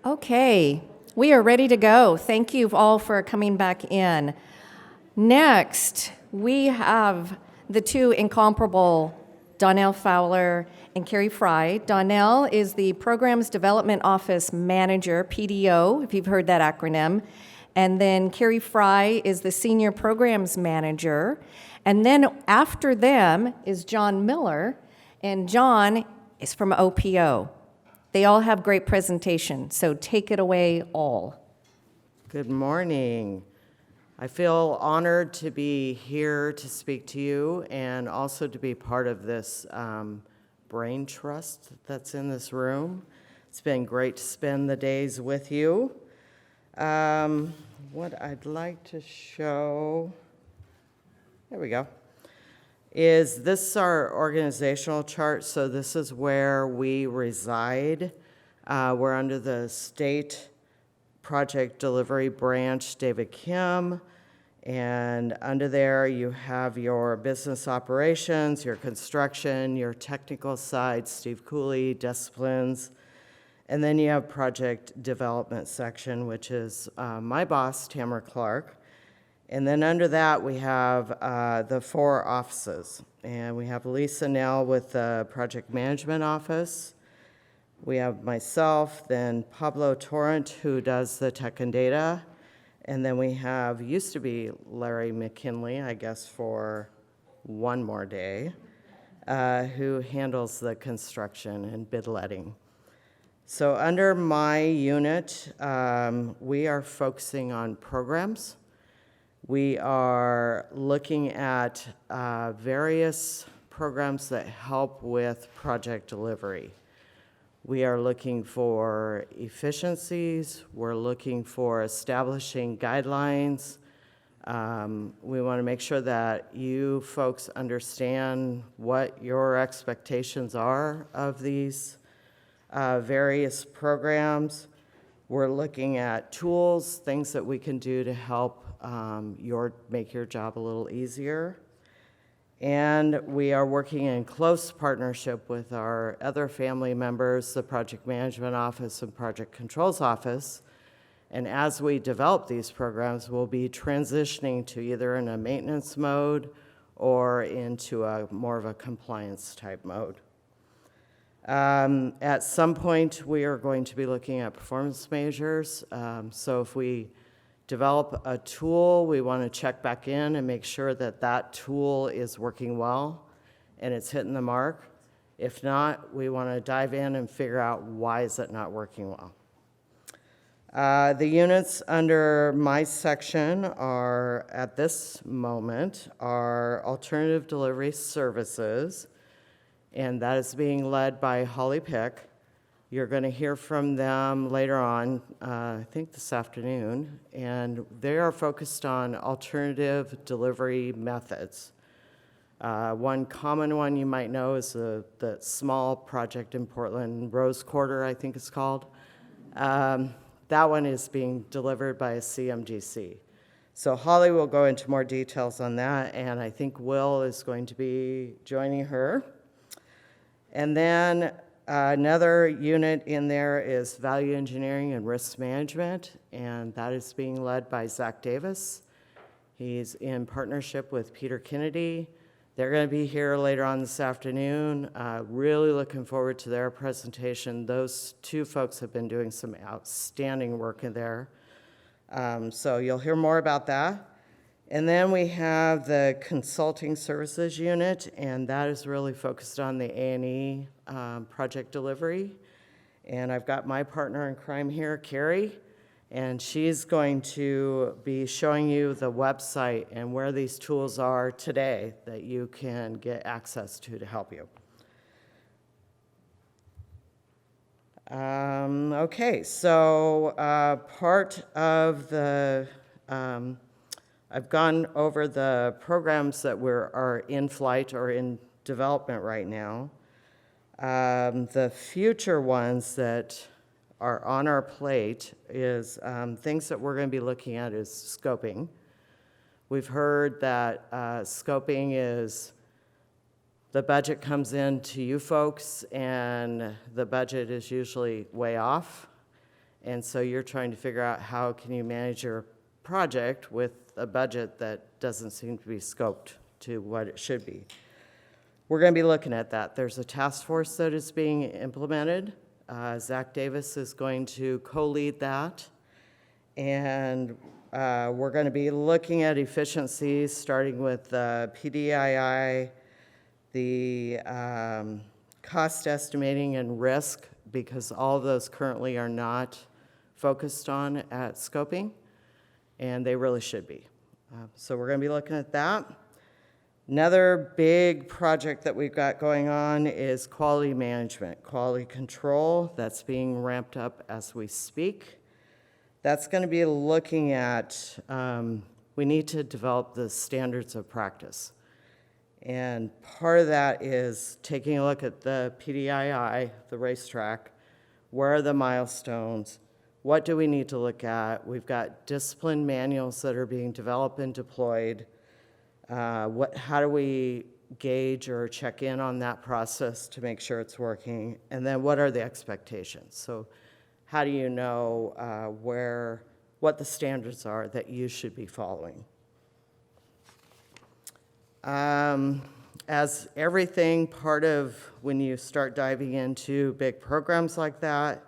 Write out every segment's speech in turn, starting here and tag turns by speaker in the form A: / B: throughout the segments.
A: Okay, we are ready to go. Thank you all for coming back in. Next, we have the two incomparable Donnell Fowler and Kari Frey. Donnell is the Programs Development Office Manager, PDO, if you've heard that acronym. And then Kari Frey is the Senior Programs Manager. And then after them is John Miller, and John is from OPO. They all have great presentations, so take it away all.
B: Good morning. I feel honored to be here to speak to you and also to be part of this brain trust that's in this room. It's been great to spend the days with you. What I'd like to show, there we go, is this our organizational chart. So this is where we reside. We're under the state project delivery branch, David Kim, and under there you have your business operations, your construction, your technical side, Steve Cooley, disciplines, and then you have project development section, which is my boss, Tamara Clark. And then under that, we have the 4 offices. And we have Lisa Nell with the Project Management Office. We have myself, then Pablo Torrent, who does the Tech and Data. And then we have, used to be Larry McKinley, I guess for one more day, who handles the construction and bid letting. So under my unit, we are focusing on programs. We are looking at various programs that help with project delivery. We are looking for efficiencies. We're looking for establishing guidelines. We want to make sure that you folks understand what your expectations are of these various programs. We're looking at tools, things that we can do to help make your job a little easier. And we are working in close partnership with our other family members, the Project Management Office and Project Controls Office. And as we develop these programs, we'll be transitioning to either in a maintenance mode or into a more of a compliance type mode. At some point, we are going to be looking at performance measures. So if we develop a tool, we want to check back in and make sure that that tool is working well and it's hitting the mark. If not, we want to dive in and figure out why is it not working well. The units under my section are, at this moment, are Alternative Delivery Services, and that is being led by Holly Pick. You're going to hear from them later on, I think this afternoon, and they are focused on alternative delivery methods. One common one you might know is the small project in Portland, Rose Quarter, I think it's called. That one is being delivered by a CMGC. So Holly will go into more details on that, and I think Will is going to be joining her. And then another unit in there is Value Engineering and Risk Management, and that is being led by Zach Davis. He's in partnership with Peter Kennedy. They're going to be here later on this afternoon. Really looking forward to their presentation. Those two folks have been doing some outstanding work in there. So you'll hear more about that. And then we have the Consulting Services Unit, and that is really focused on the A&E project delivery. And I've got my partner in crime here, Kari, and she's going to be showing you the website and where these tools are today that you can get access to help you. Okay, so part of the I've gone over the programs that are in flight or in development right now. The future ones that are on our plate is things that we're going to be looking at is scoping. We've heard that scoping is the budget comes in to you folks and the budget is usually way off. And so you're trying to figure out how can you manage your project with a budget that doesn't seem to be scoped to what it should be. We're going to be looking at that. There's a task force that is being implemented. Zach Davis is going to co-lead that. And we're going to be looking at efficiencies, starting with PDII, the cost estimating and risk, because all of those currently are not focused on at scoping, and they really should be. So we're going to be looking at that. Another big project that we've got going on is quality management, quality control. That's being ramped up as we speak. That's going to be looking at, we need to develop the standards of practice. And part of that is taking a look at the PDII, the racetrack. Where are the milestones? What do we need to look at? We've got discipline manuals that are being developed and deployed. How do we gauge or check in on that process to make sure it's working? And then what are the expectations? So how do you know what the standards are that you should be following? As everything, part of when you start diving into big programs like that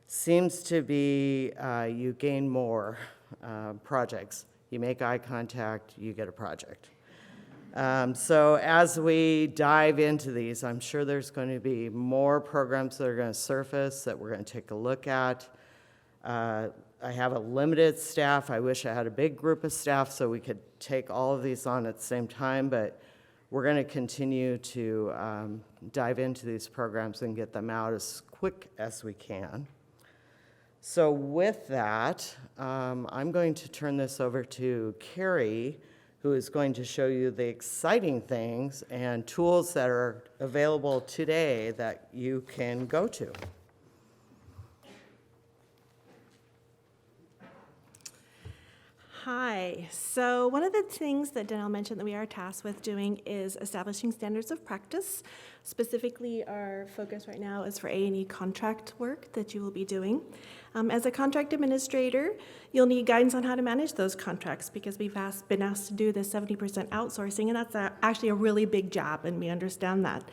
B: seems to be you gain more projects. You make eye contact, you get a project. So as we dive into these, I'm sure there's going to be more programs that are going to surface that we're going to take a look at. I have a limited staff. I wish I had a big group of staff so we could take all of these on at the same time, but we're going to continue to dive into these programs and get them out as quick as we can. So with that, I'm going to turn this over to Kari, who is going to show you the exciting things and tools that are available today that you can go to.
C: Hi. So one of the things that Donnell mentioned that we are tasked with doing is establishing standards of practice. Specifically, our focus right now is for A&E contract work that you will be doing. As a contract administrator, you'll need guidance on how to manage those contracts because we've been asked to do this 70% outsourcing, and that's actually a really big job, and we understand that.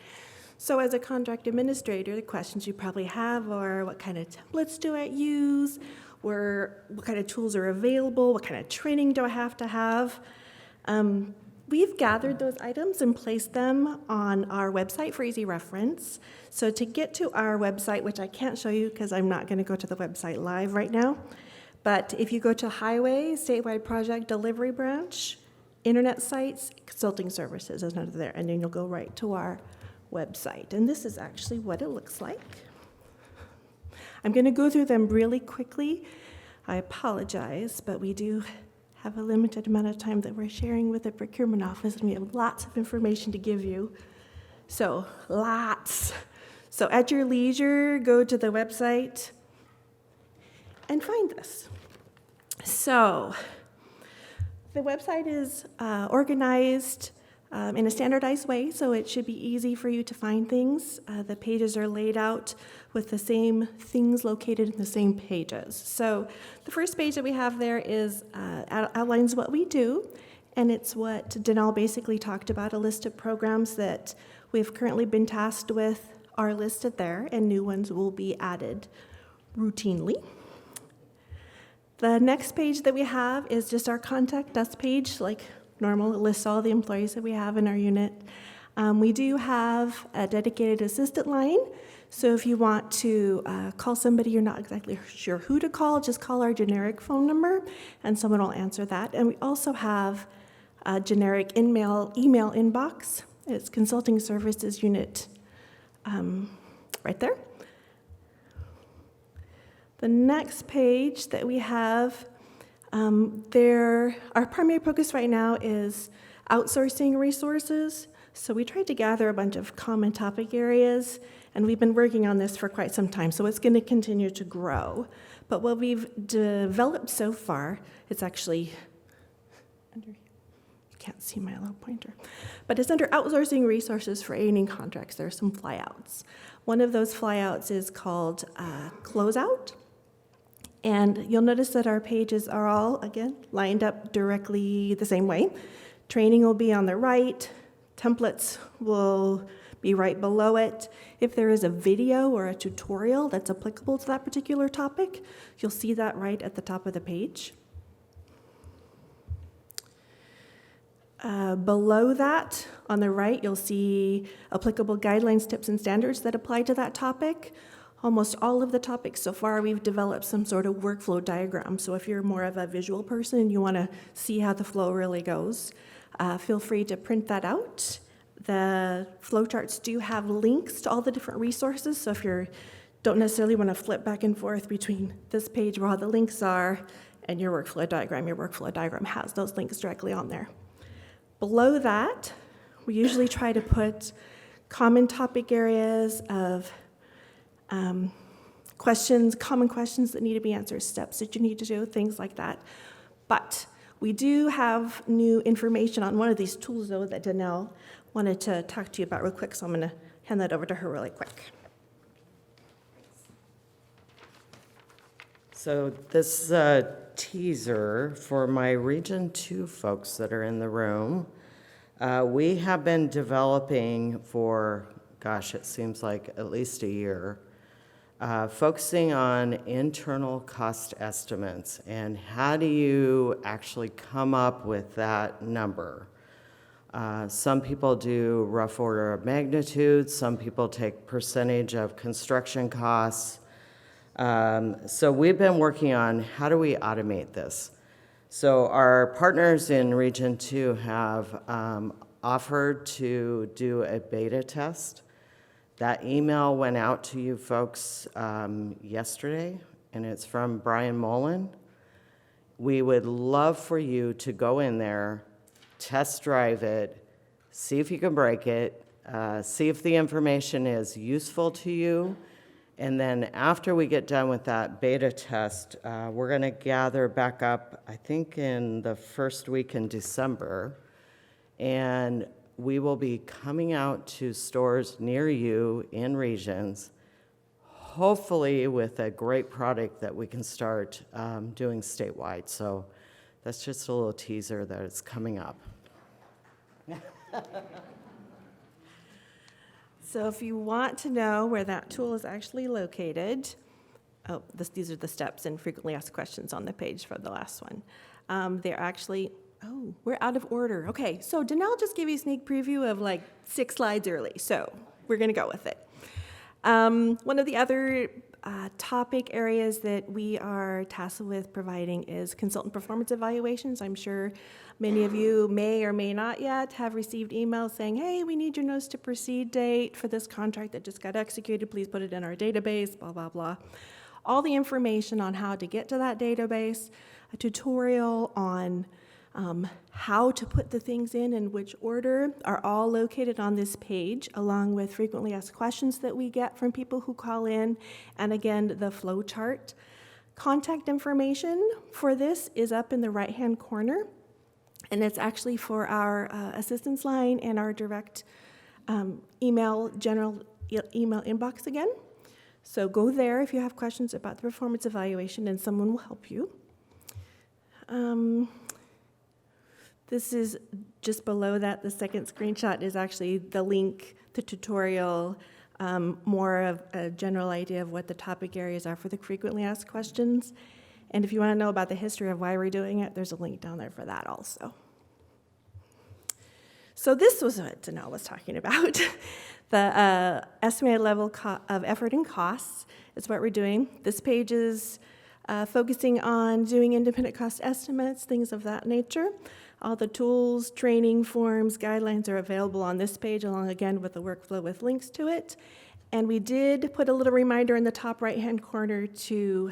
C: So as a contract administrator, the questions you probably have are, what kind of templates do I use? What kind of tools are available? What kind of training do I have to have? We've gathered those items and placed them on our website for easy reference. So to get to our website, which I can't show you because I'm not going to go to the website live right now, but if you go to Highway, Statewide Project Delivery Branch, Internet Sites, Consulting Services is under there, and then you'll go right to our website. And this is actually what it looks like. I'm going to go through them really quickly. I apologize, but we do have a limited amount of time that we're sharing with the procurement office, and we have lots of information to give you. So, lots. So at your leisure, go to the website and find this. So the website is organized in a standardized way, so it should be easy for you to find things. The pages are laid out with the same things located in the same pages. So the first page that we have there is outlines what we do, and it's what Donnell basically talked about. A list of programs that we've currently been tasked with are listed there, and new ones will be added routinely. The next page that we have is just our contact us page, like normal. It lists all the employees that we have in our unit. We do have a dedicated assistant line, so if you want to call somebody you're not exactly sure who to call, just call our generic phone number, and someone will answer that. And we also have a generic email inbox. It's Consulting Services Unit right there. The next page that we have, our primary focus right now is outsourcing resources. So we tried to gather a bunch of common topic areas, and we've been working on this for quite some time, so it's going to continue to grow. But what we've developed so far, it's actually under, you can't see my little pointer, but it's under outsourcing resources for A&E contracts. There are some flyouts. One of those flyouts is called Closeout. And you'll notice that our pages are all, again, lined up directly the same way. Training will be on the right, templates will be right below it. If there is a video or a tutorial that's applicable to that particular topic, you'll see that right at the top of the page. Below that, on the right, you'll see applicable guidelines, tips, and standards that apply to that topic. Almost all of the topics so far, we've developed some sort of workflow diagram. So if you're more of a visual person and you want to see how the flow really goes, feel free to print that out. The flowcharts do have links to all the different resources. So if you don't necessarily want to flip back and forth between this page where all the links are and your workflow diagram has those links directly on there. Below that, we usually try to put common topic areas of questions, common questions that need to be answered, steps that you need to do, things like that. But we do have new information on one of these tools, though, that Donnell wanted to talk to you about real quick, so I'm going to hand that over to her really quick.
B: So this is a teaser for my Region 2 folks that are in the room. We have been developing for, gosh, it seems like at least a year, focusing on internal cost estimates and how do you actually come up with that number. Some people do rough order of magnitude, some people take percentage of construction costs. So we've been working on how do we automate this. So our partners in Region 2 have offered to do a beta test. That email went out to you folks yesterday, and it's from Brian Mullen. We would love for you to go in there, test drive it, see if you can break it, see if the information is useful to you. And then after we get done with that beta test, we're going to gather back up, I think, in the first week in December. And we will be coming out to stores near you in regions, hopefully with a great product that we can start doing statewide. So that's just a little teaser that it's coming up.
C: So if you want to know where that tool is actually located, these are the steps and frequently asked questions on the page for the last one. They're actually, we're out of order. Okay, so Donnell just gave you a sneak preview of like 6 slides early, so we're gonna go with it. One of the other topic areas that we are tasked with providing is consultant performance evaluations. I'm sure many of you may or may not yet have received emails saying, hey, we need your notice to proceed date for this contract that just got executed. Please put it in our database, blah, blah, blah. All the information on how to get to that database, a tutorial on how to put the things in which order are all located on this page, along with frequently asked questions that we get from people who call in, and again, the flow chart. Contact information for this is up in the right-hand corner, and it's actually for our assistance line and our direct general email inbox again. So go there if you have questions about the performance evaluation, and someone will help you. This is just below that. The second screenshot is actually the link, the tutorial, more of a general idea of what the topic areas are for the frequently asked questions. And if you want to know about the history of why we're doing it, there's a link down there for that also. So this was what Donnell was talking about. The estimated level of effort and costs is what we're doing. This page is focusing on doing independent cost estimates, things of that nature. All the tools, training, forms, guidelines are available on this page, along again with the workflow with links to it. And we did put a little reminder in the top right-hand corner to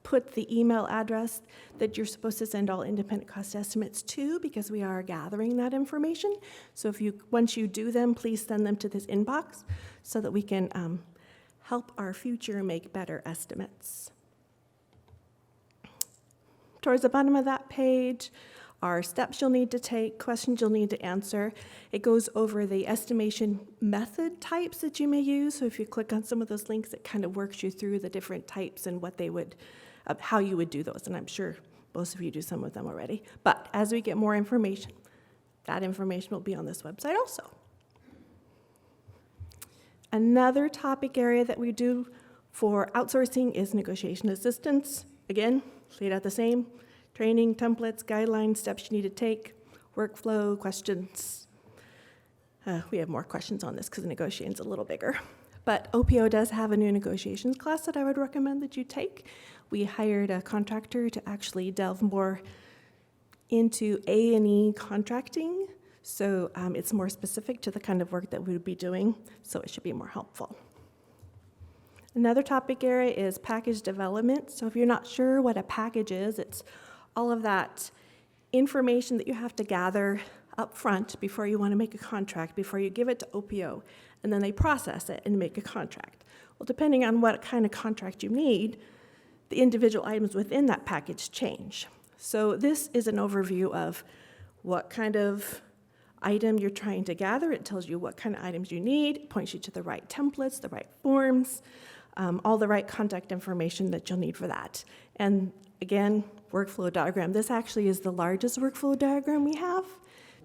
C: put the email address that you're supposed to send all independent cost estimates to, because we are gathering that information. So once you do them, please send them to this inbox so that we can help our future make better estimates. Towards the bottom of that page are steps you'll need to take, questions you'll need to answer. It goes over the estimation method types that you may use. So if you click on some of those links, it kind of works you through the different types and what they would of how you would do those, and I'm sure most of you do some of them already. But as we get more information, that information will be on this website also. Another topic area that we do for outsourcing is negotiation assistance. Again, laid out the same, training, templates, guidelines, steps you need to take, workflow, questions. We have more questions on this because negotiation's a little bigger. But OPO does have a new negotiations class that I would recommend that you take. We hired a contractor to actually delve more into A&E contracting, so it's more specific to the kind of work that we would be doing, so it should be more helpful. Another topic area is package development. So if you're not sure what a package is, it's all of that information that you have to gather up front before you want to make a contract, before you give it to OPO, and then they process it and make a contract. Well, depending on what kind of contract you need, the individual items within that package change. So this is an overview of what kind of item you're trying to gather. It tells you what kind of items you need, it points you to the right templates, the right forms, all the right contact information that you'll need for that. And again, workflow diagram. This actually is the largest workflow diagram we have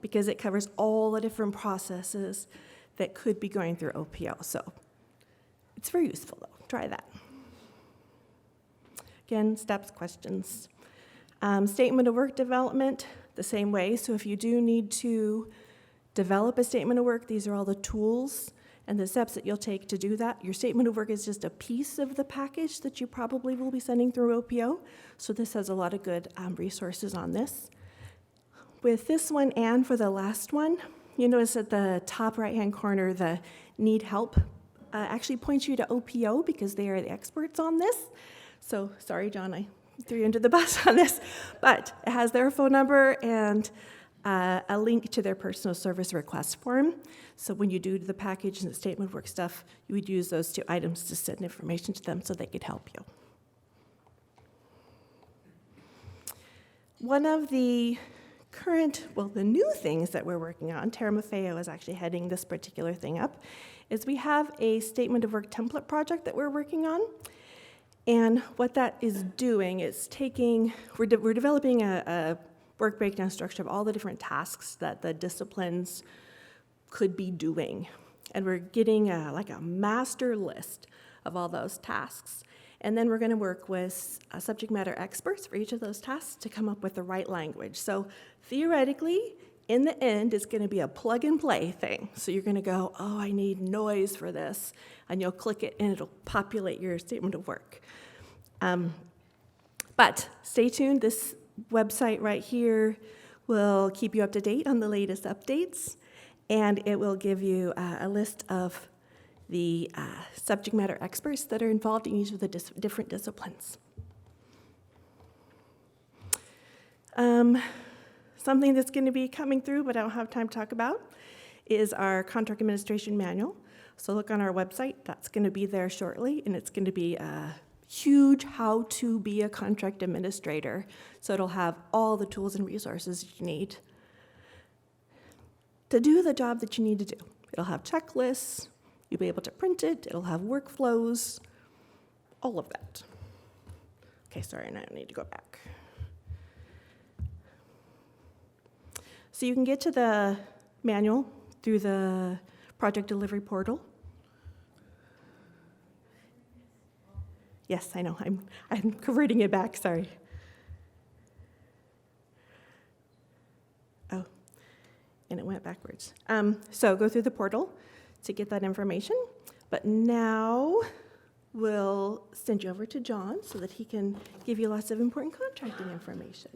C: because it covers all the different processes that could be going through OPO. So it's very useful though. Try that. Again, steps, questions. Statement of work development, the same way. So if you do need to develop a statement of work, these are all the tools and the steps that you'll take to do that. Your statement of work is just a piece of the package that you probably will be sending through OPO. So this has a lot of good resources on this. With this one and for the last one, you notice at the top right-hand corner, the need help actually points you to OPO because they are the experts on this. So sorry, John, I threw you under the bus on this, but it has their phone number and a link to their personal service request form. So when you do the package and the statement of work stuff, you would use those two items to send information to them so they could help you. One of the the new things that we're working on, Tara Maffeo is actually heading this particular thing up, is we have a statement of work template project that we're working on. And what that is doing is we're developing a work breakdown structure of all the different tasks that the disciplines could be doing. And we're getting like a master list of all those tasks. And then we're going to work with subject matter experts for each of those tasks to come up with the right language. So theoretically, in the end, it's going to be a plug and play thing. So you're going to go, oh, I need noise for this. And you'll click it and it'll populate your statement of work. But stay tuned. This website right here will keep you up to date on the latest updates. And it will give you a list of the subject matter experts that are involved in each of the different disciplines. Something that's going to be coming through, but I don't have time to talk about, is our contract administration manual. So look on our website. That's going to be there shortly, and it's going to be a huge how to be a contract administrator. So it'll have all the tools and resources you need to do the job that you need to do. It'll have checklists. You'll be able to print it. It'll have workflows, all of that. Okay, sorry, now I need to go back. So you can get to the manual through the project delivery portal. Yes, I know, I'm converting it back, sorry. Oh, and it went backwards. So go through the portal to get that information. But now we'll send you over to John so that he can give you lots of important contracting information.